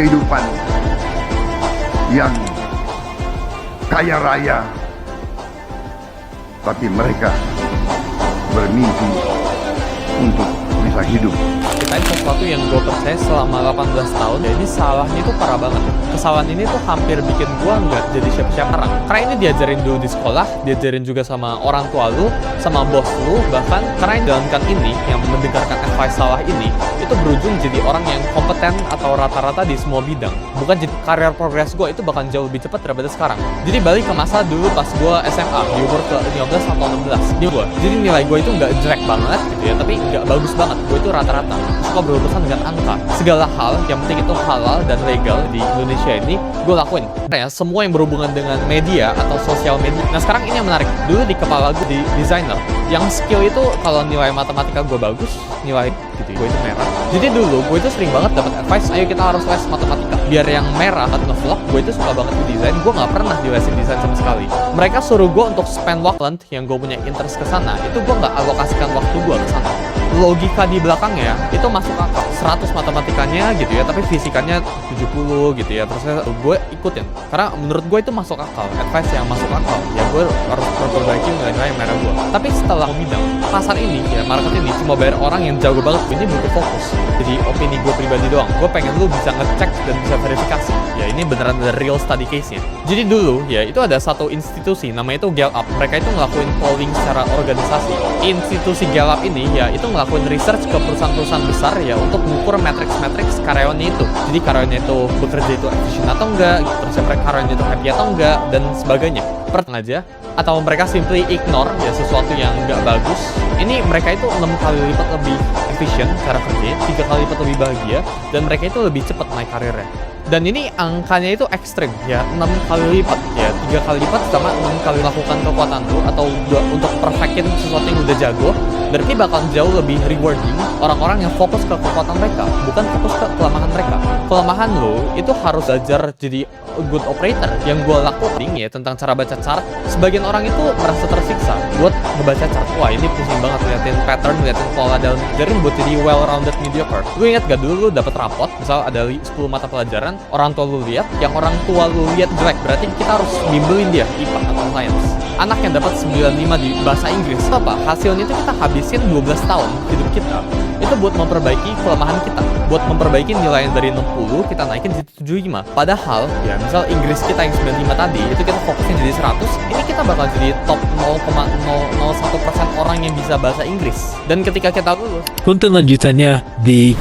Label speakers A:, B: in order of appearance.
A: kehidupan yang kaya raya, tapi mereka bermimpi untuk bisa hidup.
B: Ceritain sesuatu yang gue percaya selama 18 tahun, ya ini salahnya itu parah banget. Kesalahan ini tuh hampir bikin gue nggak jadi siapa-siapa orang. Karena ini diajarin dulu di sekolah, diajarin juga sama orang tua lu, sama bos lu, bahkan karena yang jalankan ini, yang mendengarkan advice salah ini, itu berujung jadi orang yang kompeten atau rata-rata di semua bidang. Bukan jadi karir progres gue itu bakal jauh lebih cepat daripada sekarang. Jadi balik ke masa dulu pas gue SMA, di umur ke 15 atau 16, di gue. Jadi nilai gue itu nggak jelek banget gitu ya, tapi nggak bagus banget. Gue itu rata-rata. Suka berurusan dengan angka. Segala hal yang penting itu halal dan legal di Indonesia ini gue lakuin. Ya, semua yang berhubungan dengan media atau sosial media. Nah sekarang ini yang menarik. Dulu di kepala gue di desainer, yang skill itu kalau nilai matematika gue bagus, nilai gitu gue itu merah. Jadi dulu gue itu sering banget dapat advice, ayo kita harus les matematika. Biar yang merah atau ngevlog, gue itu suka banget di desain. Gue nggak pernah di lesin desain sama sekali. Mereka suruh gue untuk spend waktu yang gue punya interest ke sana. Itu gue nggak alokasikan waktu gue ke sana. Logika di belakangnya itu masuk akal, 100 matematikanya gitu ya, tapi fisikanya 70 gitu ya, terus gue ikutin karena menurut gue itu masuk akal, advice yang masuk akal ya, gue harus perbaiki nilai-nilai yang merah gue. Tapi setelah bidang pasar ini ya, market ini cuma bayar orang yang jago banget, ini butuh fokus. Jadi opini gue pribadi doang, gue pengen lu bisa ngecek dan bisa verifikasi ya, ini beneran ada real study case nya. Jadi dulu ya itu ada satu institusi namanya itu Gallup, mereka itu ngelakuin polling secara organisasi. Institusi Gallup ini ya itu ngelakuin research ke perusahaan-perusahaan besar ya untuk mengukur matriks-matriks karyawannya itu. Jadi karyawannya itu bekerja itu efisien atau enggak, terus karyawannya itu happy atau enggak, dan sebagainya. Perteng aja, atau mereka simply ignore ya sesuatu yang enggak bagus. Ini mereka itu 6 kali lipat lebih efisien cara kerja, 3 kali lipat lebih bahagia, dan mereka itu lebih cepat naik karirnya. Dan ini angkanya itu ekstrim ya, 6 kali lipat ya, 3 kali lipat sama 6 kali lakukan kekuatan lu atau untuk perfectin sesuatu yang udah jago. Dan ini bakal jauh lebih rewarding orang-orang yang fokus ke kekuatan mereka, bukan fokus ke kelemahan mereka. Kelemahan lo itu harus belajar jadi good operator. Yang gue lakuin ya tentang cara baca chart, sebagian orang itu merasa tersiksa buat ngebaca chart. Wah ini pusing banget liatin pattern, liatin pola, dan jadi buat jadi well-rounded mediocre. Lu ingat gak dulu lu dapet rapot, misal ada 10 mata pelajaran, orang tua lu lihat, yang orang tua lu lihat jelek, berarti kita harus bimbelin dia IPA atau science. Anak yang dapat 95 di bahasa Inggris, apa? Hasilnya itu kita habisin 12 tahun hidup kita itu buat memperbaiki kelemahan kita, buat memperbaiki nilai yang dari 60 kita naikin jadi 75. Padahal ya misal Inggris kita yang 95 tadi itu kita fokusin jadi 100, ini kita bakal jadi top 0,001% orang yang bisa bahasa Inggris. Dan ketika kita lulus,
C: Konten lanjutannya di